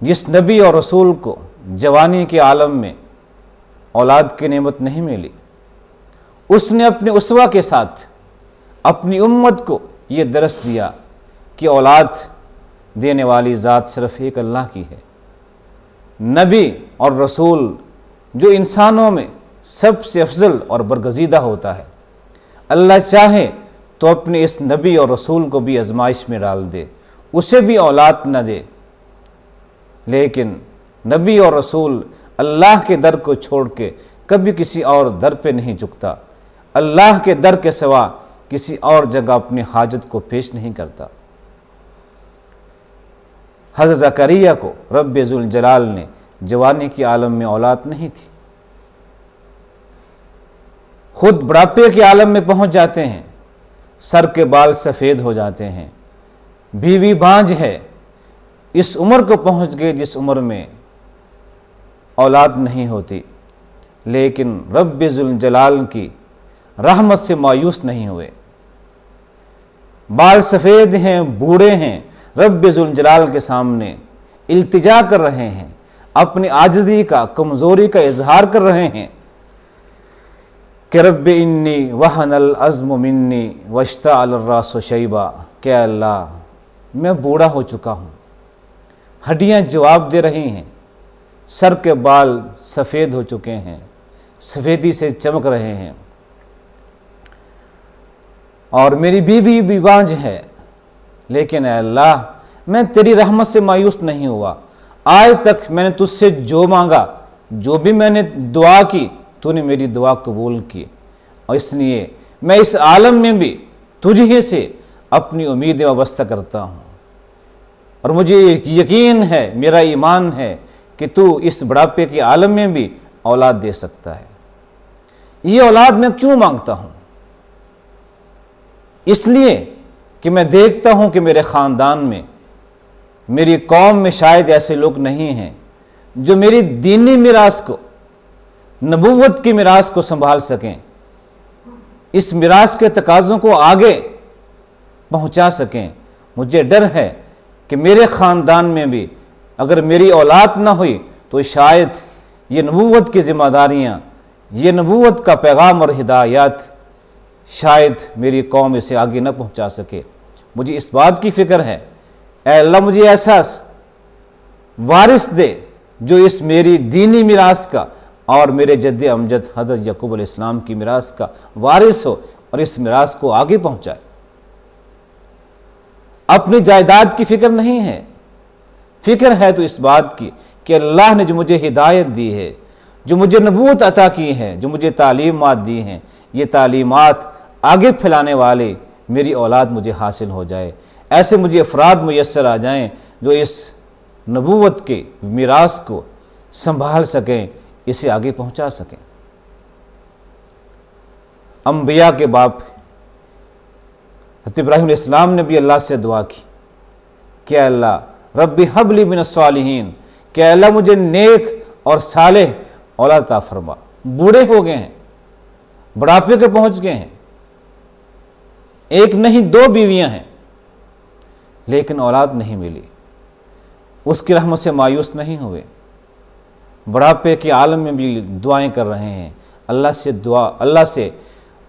جس نبی اور رسول کو جوانی کے عالم میں اولاد کی نعمت نہیں ملی، اس نے اپنے اسوہ کے ساتھ اپنی امت کو یہ درس دیا کہ اولاد دینے والی ذات صرف ایک اللہ کی ہے۔ نبی اور رسول جو انسانوں میں سب سے افضل اور برگزیدہ ہوتا ہے، اللہ چاہے تو اپنے اس نبی اور رسول کو بھی آزمائش میں ڈال دے، اسے بھی اولاد نہ دے، لیکن نبی اور رسول اللہ کے در کو چھوڑ کے کبھی کسی اور در پہ نہیں جھکتا، اللہ کے در کے سوا کسی اور جگہ اپنی حاجت کو پیش نہیں کرتا۔ حضرت زکریا کو رب ذوالجلال نے جوانی کے عالم میں اولاد نہیں تھی، خود بڑھاپے کے عالم میں پہنچ جاتے ہیں، سر کے بال سفید ہو جاتے ہیں، بیوی بانجھ ہے، اس عمر کو پہنچ گئے جس عمر میں اولاد نہیں ہوتی، لیکن رب ذوالجلال کی رحمت سے مایوس نہیں ہوئے۔ بال سفید ہیں، بوڑھے ہیں، رب ذوالجلال کے سامنے التجا کر رہے ہیں، اپنی عاجزی کا، کمزوری کا اظہار کر رہے ہیں کہ رب انی وہن العظم منی واشتعل الراس شیبا، کہ اللہ میں بوڑھا ہو چکا ہوں، ہڈیاں جواب دے رہی ہیں، سر کے بال سفید ہو چکے ہیں، سفیدی سے چمک رہے ہیں، اور میری بیوی بھی بانجھ ہے، لیکن اے اللہ میں تیری رحمت سے مایوس نہیں ہوا، آج تک میں نے تجھ سے جو مانگا، جو بھی میں نے دعا کی، تو نے میری دعا قبول کی، اور اس لیے میں اس عالم میں بھی تجھے سے اپنی امیدیں وابستہ کرتا ہوں، اور مجھے یقین ہے، میرا ایمان ہے کہ تو اس بڑھاپے کے عالم میں بھی اولاد دے سکتا ہے۔ یہ اولاد میں کیوں مانگتا ہوں؟ اس لیے کہ میں دیکھتا ہوں کہ میرے خاندان میں، میری قوم میں شاید ایسے لوگ نہیں ہیں جو میری دینی میراث کو، نبوت کی میراث کو سنبھال سکیں، اس میراث کے تقاضوں کو آگے پہنچا سکیں۔ مجھے ڈر ہے کہ میرے خاندان میں بھی اگر میری اولاد نہ ہوئی تو شاید یہ نبوت کی ذمہ داریاں، یہ نبوت کا پیغام اور ہدایات شاید میری قوم اسے آگے نہ پہنچا سکے۔ مجھے اس بات کی فکر ہے، اے اللہ مجھے ایسا وارث دے جو اس میری دینی میراث کا اور میرے جد امجد حضرت یعقوب علیہ السلام کی میراث کا وارث ہو اور اس میراث کو آگے پہنچائے۔ اپنی جائیداد کی فکر نہیں ہے، فکر ہے تو اس بات کی کہ اللہ نے جو مجھے ہدایت دی ہے، جو مجھے نبوت عطا کی ہے، جو مجھے تعلیمات دی ہیں، یہ تعلیمات آگے پھیلانے والے میری اولاد مجھے حاصل ہو جائے، ایسے مجھے افراد میسر آ جائیں جو اس نبوت کے میراث کو سنبھال سکیں، اسے آگے پہنچا سکیں۔ انبیاء کے باپ حضرت ابراہیم علیہ السلام نے بھی اللہ سے دعا کی کہ اللہ رب ہب لی من الصالحین، کہ اللہ مجھے نیک اور صالح اولاد عطا فرما۔ بوڑھے ہو گئے ہیں، بڑھاپے کے پہنچ گئے ہیں، ایک نہیں دو بیویاں ہیں، لیکن اولاد نہیں ملی، اس کی رحمت سے مایوس نہیں ہوئے، بڑھاپے کے عالم میں بھی دعائیں کر رہے ہیں، اللہ سے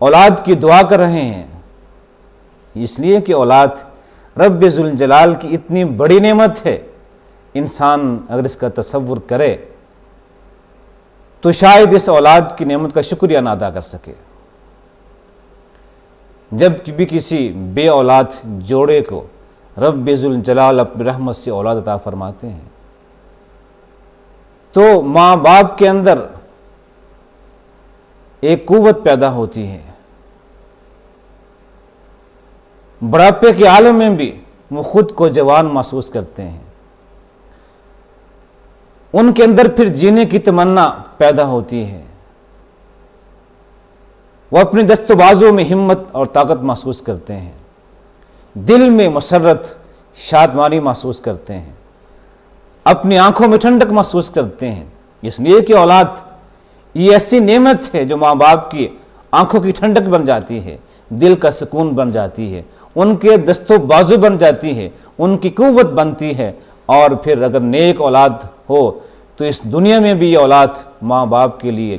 اولاد کی دعا کر رہے ہیں، اس لیے کہ اولاد رب ذوالجلال کی اتنی بڑی نعمت ہے، انسان اگر اس کا تصور کرے تو شاید اس اولاد کی نعمت کا شکریہ نہ ادا کر سکے۔ جب بھی کسی بے اولاد جوڑے کو رب ذوالجلال اپنی رحمت سے اولاد عطا فرماتے ہیں تو ماں باپ کے اندر ایک قوت پیدا ہوتی ہے، بڑھاپے کے عالم میں بھی وہ خود کو جوان محسوس کرتے ہیں، ان کے اندر پھر جینے کی تمنا پیدا ہوتی ہے، وہ اپنے دست و بازو میں ہمت اور طاقت محسوس کرتے ہیں، دل میں مسرت شادمانی محسوس کرتے ہیں، اپنی آنکھوں میں ٹھنڈک محسوس کرتے ہیں، اس لیے کہ اولاد یہ ایسی نعمت ہے جو ماں باپ کی آنکھوں کی ٹھنڈک بن جاتی ہے، دل کا سکون بن جاتی ہے، ان کے دست و بازو بن جاتی ہے، ان کی قوت بنتی ہے، اور پھر اگر نیک اولاد ہو تو اس دنیا میں بھی یہ اولاد ماں باپ کے لیے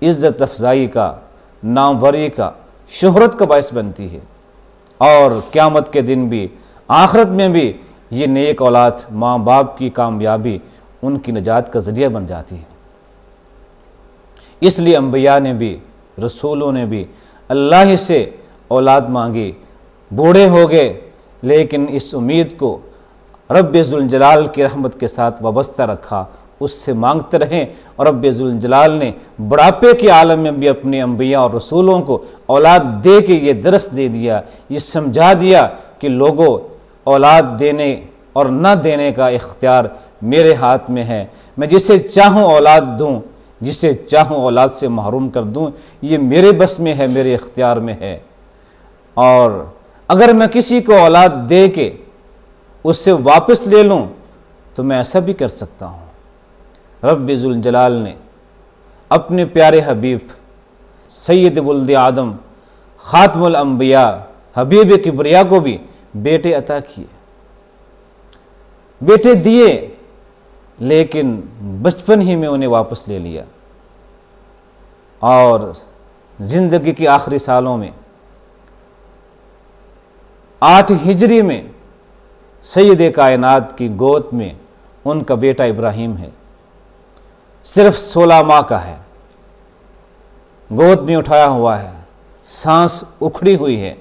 عزت افزائی کا، ناموری کا، شہرت کا باعث بنتی ہے، اور قیامت کے دن بھی، آخرت میں بھی یہ نیک اولاد ماں باپ کی کامیابی، ان کی نجات کا ذریعہ بن جاتی ہے۔ اس لیے انبیاء نے بھی، رسولوں نے بھی اللہ ہی سے اولاد مانگی، بوڑھے ہو گئے لیکن اس امید کو رب ذوالجلال کی رحمت کے ساتھ وابستہ رکھا، اس سے مانگتے رہیں، اور رب ذوالجلال نے بڑھاپے کے عالم میں بھی اپنے انبیاء اور رسولوں کو اولاد دے کے یہ درس دے دیا، یہ سمجھا دیا کہ لوگوں، اولاد دینے اور نہ دینے کا اختیار میرے ہاتھ میں ہے، میں جسے چاہوں اولاد دوں، جسے چاہوں اولاد سے محروم کر دوں، یہ میرے بس میں ہے، میرے اختیار میں ہے۔ اور اگر میں کسی کو اولاد دے کے اس سے واپس لے لوں تو میں ایسا بھی کر سکتا ہوں۔ رب ذوالجلال نے اپنے پیارے حبیب سید ولد آدم، خاتم الانبیاء، حبیب کبریا کو بھی بیٹے عطا کیے، بیٹے دیے، لیکن بچپن ہی میں انہیں واپس لے لیا، اور زندگی کے آخری سالوں میں 8 ہجری میں سید کائنات کی گود میں ان کا بیٹا ابراہیم ہے، صرف 16 ماہ کا ہے، گود میں اٹھایا ہوا ہے، سانس اکھڑی ہوئی ہے،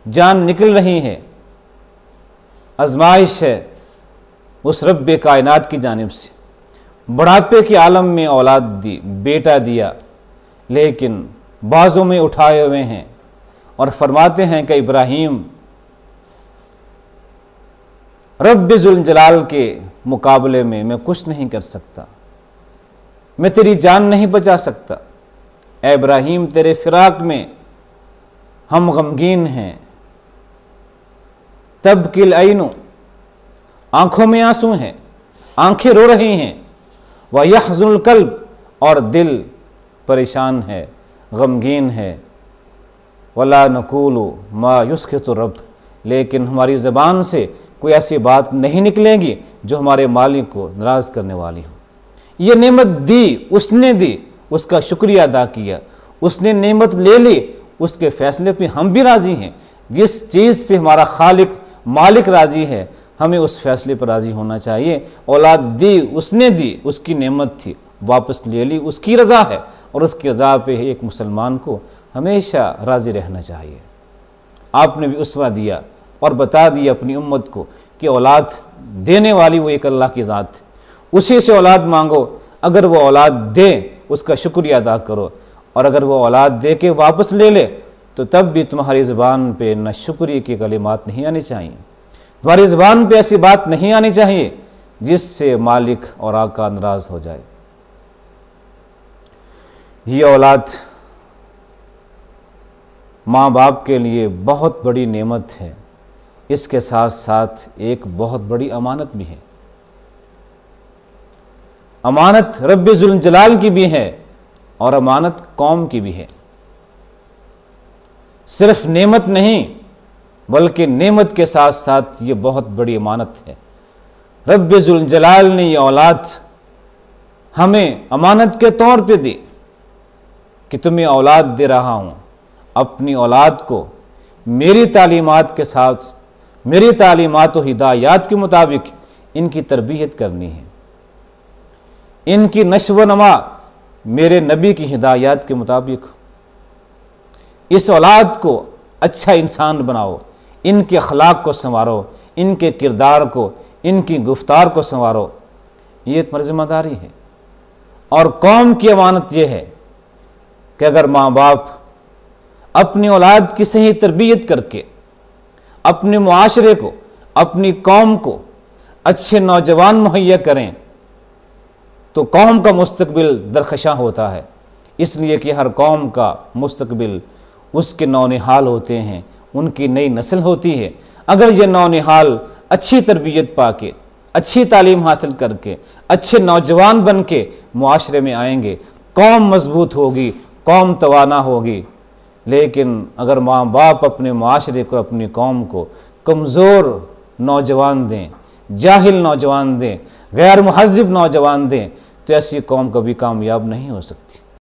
جان نکل رہی ہے، آزمائش ہے اس رب کائنات کی جانب سے، بڑھاپے کے عالم میں اولاد دی، بیٹا دیا، لیکن بازوں میں اٹھائے ہوئے ہیں، اور فرماتے ہیں کہ ابراہیم، رب ذوالجلال کے مقابلے میں میں کچھ نہیں کر سکتا، میں تیری جان نہیں بچا سکتا، اے ابراہیم تیرے فراق میں ہم غمگین ہیں، تبکی العین، آنکھوں میں آنسو ہیں، آنکھیں رو رہی ہیں، وَيَحْزُنُ الْقَلْبُ، اور دل پریشان ہے، غمگین ہے، وَلَا نَقُولُ مَا يُسْخِطُ الرَّبَّ، لیکن ہماری زبان سے کوئی ایسی بات نہیں نکلے گی جو ہمارے مالک کو ناراض کرنے والی ہو۔ یہ نعمت دی، اس نے دی، اس کا شکریہ ادا کیا، اس نے نعمت لے لی، اس کے فیصلے پہ ہم بھی راضی ہیں، جس چیز پہ ہمارا خالق مالک راضی ہے ہمیں اس فیصلے پر راضی ہونا چاہیے۔ اولاد دی، اس نے دی، اس کی نعمت تھی، واپس لے لی، اس کی رضا ہے، اور اس کی رضا پہ ایک مسلمان کو ہمیشہ راضی رہنا چاہیے۔ آپ نے بھی اسوہ دیا اور بتا دیا اپنی امت کو کہ اولاد دینے والی وہ ایک اللہ کی ذات ہے، اسی سے اولاد مانگو، اگر وہ اولاد دے اس کا شکریہ ادا کرو، اور اگر وہ اولاد دے کے واپس لے لے تو تب بھی تمہاری زبان پہ نہ شکریہ کی کلمات نہیں آنی چاہیے، تمہاری زبان پہ ایسی بات نہیں آنی چاہیے جس سے مالک اور آقا ناراض ہو جائے۔ یہ اولاد ماں باپ کے لیے بہت بڑی نعمت ہے، اس کے ساتھ ساتھ ایک بہت بڑی امانت بھی ہے، امانت رب ذوالجلال کی بھی ہے اور امانت قوم کی بھی ہے، صرف نعمت نہیں بلکہ نعمت کے ساتھ ساتھ یہ بہت بڑی امانت ہے۔ رب ذوالجلال نے یہ اولاد ہمیں امانت کے طور پہ دی کہ تمہیں اولاد دے رہا ہوں، اپنی اولاد کو میری تعلیمات کے ساتھ، میری تعلیمات و ہدایات کے مطابق ان کی تربیت کرنی ہے، ان کی نشو و نما میرے نبی کی ہدایات کے مطابق، اس اولاد کو اچھا انسان بناؤ، ان کے اخلاق کو سنوارو، ان کے کردار کو، ان کی گفتار کو سنوارو، یہ تمہاری ذمہ داری ہے۔ اور قوم کی امانت یہ ہے کہ اگر ماں باپ اپنی اولاد کی صحیح تربیت کر کے اپنے معاشرے کو، اپنی قوم کو اچھے نوجوان مہیا کریں تو قوم کا مستقبل درخشاں ہوتا ہے، اس لیے کہ ہر قوم کا مستقبل اس کے نونہال ہوتے ہیں، ان کی نئی نسل ہوتی ہے۔ اگر یہ نونہال اچھی تربیت پا کے، اچھی تعلیم حاصل کر کے، اچھے نوجوان بن کے معاشرے میں آئیں گے، قوم مضبوط ہوگی، قوم توانا ہوگی۔ لیکن اگر ماں باپ اپنے معاشرے کو، اپنی قوم کو کمزور نوجوان دیں، جاہل نوجوان دیں، غیر مہذب نوجوان دیں، تو ایسی قوم کبھی کامیاب نہیں ہو سکتی۔